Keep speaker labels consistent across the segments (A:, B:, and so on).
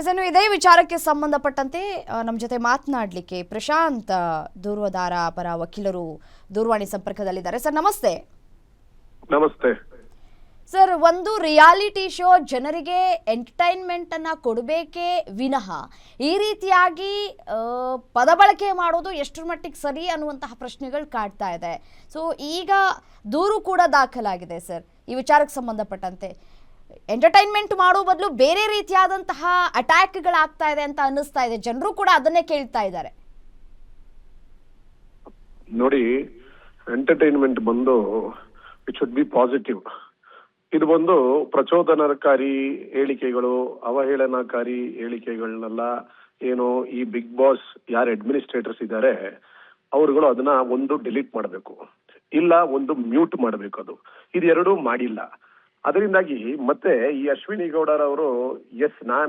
A: S ಇನ್ನು ಇದೇ ವಿಚಾರಕ್ಕೆ ಸಂಬಂಧಪಟ್ಟಂತೆ ನಮ್ಮ ಜೊತೆ ಮಾತನಾಡಲಿಕ್ಕೆ ಪ್ರಶಾಂತ್ ದೂರವಾರ ಪರ ವಕೀಲರು ದೂರವಾಣಿ ಸಂಪರ್ಕದಲ್ಲಿದ್ದಾರೆ. ಸರ್ ನಮಸ್ತೆ.
B: ನಮಸ್ತೆ
A: ಸರ್, ಒಂದು ರಿಯಾಲಿಟಿ ಶೋ ಜನರಿಗೆ ಎಂಟರ್ಟೈನ್ಮೆಂಟ್ ಅನ್ನ ಕೊಡಬೇಕೇ ವಿನಃ ಈ ರೀತಿಯಾಗಿ ಪದ ಬಳಕೆ ಮಾಡೋದು ಎಷ್ಟರ ಮಟ್ಟಿಗೆ ಸರಿ ಅನ್ನುವಂತಹ ಪ್ರಶ್ನೆಗಳು ಕಾಡ್ತಾ ಇದೆ. ಸೊ ಈಗ ದೂರು ಕೂಡ ದಾಖಲಾಗಿದೆ ಸರ್ ಈ ವಿಚಾರಕ್ಕೆ ಸಂಬಂಧಪಟ್ಟಂತೆ. ಎಂಟರ್ಟೈನ್ಮೆಂಟ್ ಮಾಡೋ ಬದಲು ಬೇರೆ ರೀತಿಯಾದಂತಹ ಅಟ್ಯಾಕ್ಗಳಾಗ್ತಾ ಇದೆ ಅಂತ ಅನ್ನಿಸ್ತಾ ಇದೆ. ಜನರು ಕೂಡ ಅದನ್ನೇ ಕೇಳ್ತಾ ಇದ್ದಾರೆ.
B: ನೋಡಿ, ಎಂಟರ್ಟೈನ್ಮೆಂಟ್ ಬಂದು ಇಟ್ ಶುಡ್ ಬಿ ಪಾಸಿಟಿವ್. ಇದು ಬಂದು ಪ್ರಚೋದನಕಾರಿ ಹೇಳಿಕೆಗಳು, ಅವಹೇಳನಕಾರಿ ಹೇಳಿಕೆಗಳನ್ನೆಲ್ಲ ಏನು ಈ ಬಿಗ್ ಬಾಸ್ ಯಾರು ಅಡ್ಮಿನಿಸ್ಟ್ರೇಟರ್ಸ್ ಇದ್ದಾರೆ ಅವರುಗಳು ಅದನ್ನ ಒಂದು ಡಿಲೀಟ್ ಮಾಡಬೇಕು, ಇಲ್ಲ ಒಂದು ಮ್ಯೂಟ್ ಮಾಡಬೇಕು. ಅದು ಇದೆರಡೂ ಮಾಡಿಲ್ಲ. ಅದರಿಂದಾಗಿ ಮತ್ತೆ ಈ ಅಶ್ವಿನಿ ಗೌಡರವರು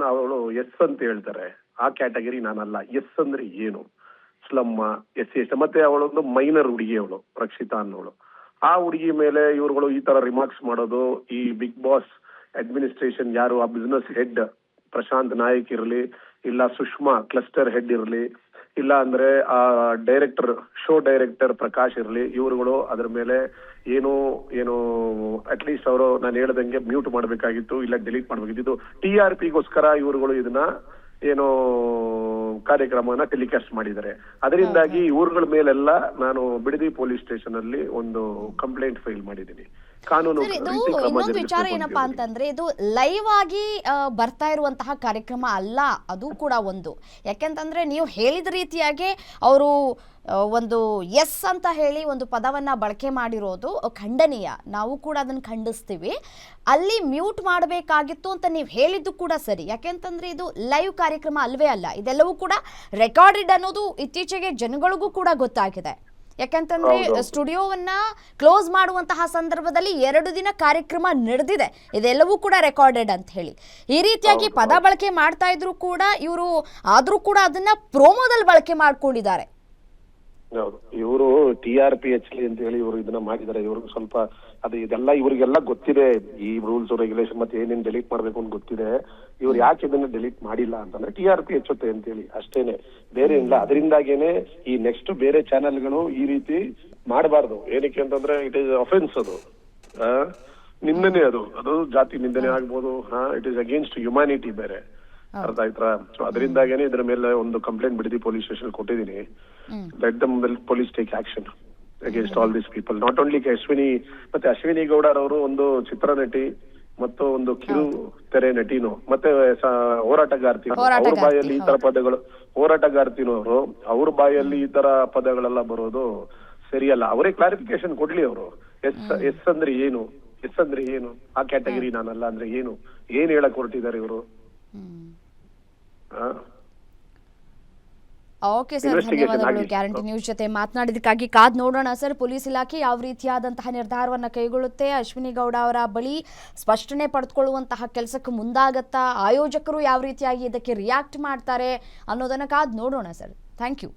B: ಅವಳು ಎಸ್ ಅಂತ ಹೇಳ್ತಾರೆ. ಆ ಕ್ಯಾಟಗರಿ ನಾನಲ್ಲ. ಎಸ್ ಅಂದ್ರೆ ಏನು? ಸ್ಲಮ್ಮ, ಎಸ್ ಮತ್ತೆ ಅವಳೊಂದು ಮೈನರ್ ಹುಡುಗಿ, ಅವಳು ರಕ್ಷಿತಾ ಅನ್ನೋಳು. ಆ ಹುಡುಗಿ ಮೇಲೆ ಇವ್ರುಗಳು ಈ ತರ ರಿಮಾರ್ಕ್ಸ್ ಮಾಡೋದು, ಈ ಬಿಗ್ ಬಾಸ್ ಅಡ್ಮಿನಿಸ್ಟ್ರೇಷನ್ ಯಾರು ಆ ಬಿಸ್ನೆಸ್ ಹೆಡ್ ಪ್ರಶಾಂತ್ ನಾಯಕ್ ಇರಲಿ, ಇಲ್ಲ ಸುಷ್ಮಾ ಕ್ಲಸ್ಟರ್ ಹೆಡ್ ಇರಲಿ, ಇಲ್ಲ ಅಂದ್ರೆ ಆ ಡೈರೆಕ್ಟರ್ ಶೋ ಡೈರೆಕ್ಟರ್ ಪ್ರಕಾಶ್ ಇರಲಿ, ಇವರುಗಳು ಅದ್ರ ಮೇಲೆ ಏನು ಅಟ್ಲೀಸ್ಟ್ ಅವರು ನಾನು ಹೇಳ್ದಂಗೆ ಮ್ಯೂಟ್ ಮಾಡ್ಬೇಕಾಗಿತ್ತು, ಇಲ್ಲ ಡಿಲೀಟ್ ಮಾಡ್ಬೇಕಿತ್ತು. TRP ಗೋಸ್ಕರ ಇವರುಗಳು ಇದನ್ನ ಏನೋ ಕಾರ್ಯಕ್ರಮನ ಟೆಲಿಕಾಸ್ಟ್ ಮಾಡಿದ್ದಾರೆ. ಅದರಿಂದಾಗಿ ಇವ್ರುಗಳ ಮೇಲೆಲ್ಲ ನಾನು ಬಿಡದಿ ಪೊಲೀಸ್ ಸ್ಟೇಷನ್ ಅಲ್ಲಿ ಒಂದು ಕಂಪ್ಲೇಂಟ್ ಫೈಲ್ ಮಾಡಿದ್ದೀನಿ. ಕಾನೂನು
A: ಇನ್ನೊಂದು ವಿಚಾರ ಏನಪ್ಪಾ ಅಂತಂದ್ರೆ, ಇದು ಲೈವ್ ಆಗಿ ಬರ್ತಾ ಇರುವಂತಹ ಕಾರ್ಯಕ್ರಮ ಅಲ್ಲ. ಅದು ಕೂಡ ಒಂದು, ಯಾಕೆಂತಂದ್ರೆ ನೀವು ಹೇಳಿದ ರೀತಿಯಾಗಿ ಅವರು ಒಂದು ಎಸ್ ಅಂತ ಹೇಳಿ ಒಂದು ಪದವನ್ನ ಬಳಕೆ ಮಾಡಿರೋದು ಖಂಡನೀಯ. ನಾವು ಕೂಡ ಅದನ್ನ ಖಂಡಿಸ್ತೀವಿ. ಅಲ್ಲಿ ಮ್ಯೂಟ್ ಮಾಡಬೇಕಾಗಿತ್ತು ಅಂತ ನೀವು ಹೇಳಿದ್ದು ಕೂಡ ಸರಿ. ಯಾಕೆಂತಂದ್ರೆ ಇದು ಲೈವ್ ಕಾರ್ಯಕ್ರಮ ಅಲ್ವೇ ಅಲ್ಲ. ಇದೆಲ್ಲವೂ ಕೂಡ ರೆಕಾರ್ಡೆಡ್ ಅನ್ನೋದು ಇತ್ತೀಚೆಗೆ ಜನಗಳಿಗೂ ಕೂಡ ಗೊತ್ತಾಗಿದೆ. ಯಾಕೆಂತಂದ್ರೆ ಸ್ಟುಡಿಯೋವನ್ನ ಕ್ಲೋಸ್ ಮಾಡುವಂತಹ ಸಂದರ್ಭದಲ್ಲಿ 2 ದಿನ ಕಾರ್ಯಕ್ರಮ ನಡೆದಿದೆ. ಇದೆಲ್ಲವೂ ಕೂಡ ರೆಕಾರ್ಡೆಡ್ ಅಂತ ಹೇಳಿ ಈ ರೀತಿಯಾಗಿ ಪದ ಬಳಕೆ ಮಾಡ್ತಾ ಇದ್ರು ಕೂಡ ಇವರು ಆದ್ರೂ ಕೂಡ ಅದನ್ನ ಪ್ರೋಮೋದಲ್ಲಿ ಬಳಕೆ ಮಾಡ್ಕೊಂಡಿದ್ದಾರೆ.
B: ಹೌದು, ಇವರು TRPH ಅಂತ ಹೇಳಿ ಇವರು ಇದನ್ನ ಮಾಡಿದ್ದಾರೆ. ಇವ್ರಿಗೆ ಸ್ವಲ್ಪ ಅದು ಇದೆಲ್ಲ ಇವರಿಗೆಲ್ಲ ಗೊತ್ತಿದೆ, ಈ ರೂಲ್ಸ್ ರೆಗ್ಯುಲೇಷನ್ ಮತ್ತೆ ಏನೇನ್ ಡಿಲೀಟ್ ಮಾಡ್ಬೇಕು ಅಂತ ಗೊತ್ತಿದೆ. ಇವ್ರು ಯಾಕೆ ಇದನ್ನ ಡಿಲೀಟ್ ಮಾಡಿಲ್ಲ ಅಂತಂದ್ರೆ TRP ಹೆಚ್ಚುತ್ತೆ ಅಂತ ಹೇಳಿ ಅಷ್ಟೇನೆ, ಬೇರೆ ಇಲ್ಲ. ಅದರಿಂದಾಗೇನೆ ಈ ನೆಕ್ಸ್ಟ್ ಬೇರೆ ಚಾನೆಲ್ಗಳು ಈ ರೀತಿ ಮಾಡಬಾರ್ದು. ಏನಕ್ಕೆ ಅಂತಂದ್ರೆ ಇಟ್ ಈಸ್ ಅಫೆನ್ಸ್. ಅದು ನಿಂದನೆ, ಅದು ಜಾತಿ ನಿಂದನೆ ಆಗ್ಬೋದು. ಇಟ್ ಈಸ್ ಅಗೇನ್ಸ್ಟ್ ಹ್ಯುಮ್ಯಾನಿಟಿ ಬೇರೆ. ಅರ್ಥ ಆಯ್ತಾ? ಸೊ ಅದರಿಂದಾಗೇನೆ ಇದ್ರ ಮೇಲೆ ಒಂದು ಕಂಪ್ಲೇಂಟ್ ಬಿಡದಿ ಪೊಲೀಸ್ ಸ್ಟೇಷನ್ ಕೊಟ್ಟಿದ್ದೀನಿ. Let them police take action against all these people. Not only Ashwini, ಮತ್ತೆ ಅಶ್ವಿನಿ ಗೌಡರವರು ಒಂದು ಚಿತ್ರನಟಿ ಮತ್ತು ಒಂದು ಕಿರು ತೆರೆ ನಟಿನು, ಮತ್ತೆ ಹೋರಾಟಗಾರ್ತಿನು. ಅವ್ರ ಬಾಯಲ್ಲಿ ಈ ತರ ಪದಗಳು, ಹೋರಾಟಗಾರ್ತಿನವರು ಅವ್ರ ಬಾಯಲ್ಲಿ ಈ ತರ ಪದಗಳೆಲ್ಲ ಬರೋದು ಸರಿಯಲ್ಲ. ಅವರೇ ಕ್ಲಾರಿಫಿಕೇಶನ್ ಕೊಡ್ಲಿ. ಅವರು ಎಸ್ ಅಂದ್ರೆ ಏನು, ಎಸ್ ಅಂದ್ರೆ ಏನು, ಆ ಕ್ಯಾಟಗರಿ ನಾನಲ್ಲ ಅಂದ್ರೆ ಏನ್ ಹೇಳಕ್ ಹೊರಟಿದ್ದಾರೆ ಇವರು?
A: ಓಕೆ ಸರ್, ಧನ್ಯವಾದಗಳು. ಗ್ಯಾರಂಟಿ ನ್ಯೂಸ್ ಜೊತೆ ಮಾತನಾಡಿದಕ್ಕಾಗಿ ಕಾದ್ ನೋಡೋಣ ಸರ್. ಪೊಲೀಸ್ ಇಲಾಖೆ ಯಾವ ರೀತಿಯಾದಂತಹ ನಿರ್ಧಾರವನ್ನು ಕೈಗೊಳ್ಳುತ್ತೆ, ಅಶ್ವಿನಿ ಗೌಡ ಅವರ ಬಳಿ ಸ್ಪಷ್ಟನೆ ಪಡೆದುಕೊಳ್ಳುವಂತಹ ಕೆಲಸಕ್ಕೆ ಮುಂದಾಗತ್ತಾ, ಆಯೋಜಕರು ಯಾವ ರೀತಿಯಾಗಿ ಇದಕ್ಕೆ ರಿಯಾಕ್ಟ್ ಮಾಡ್ತಾರೆ ಅನ್ನೋದನ್ನ ಕಾದ್ ನೋಡೋಣ ಸರ್. Thank you.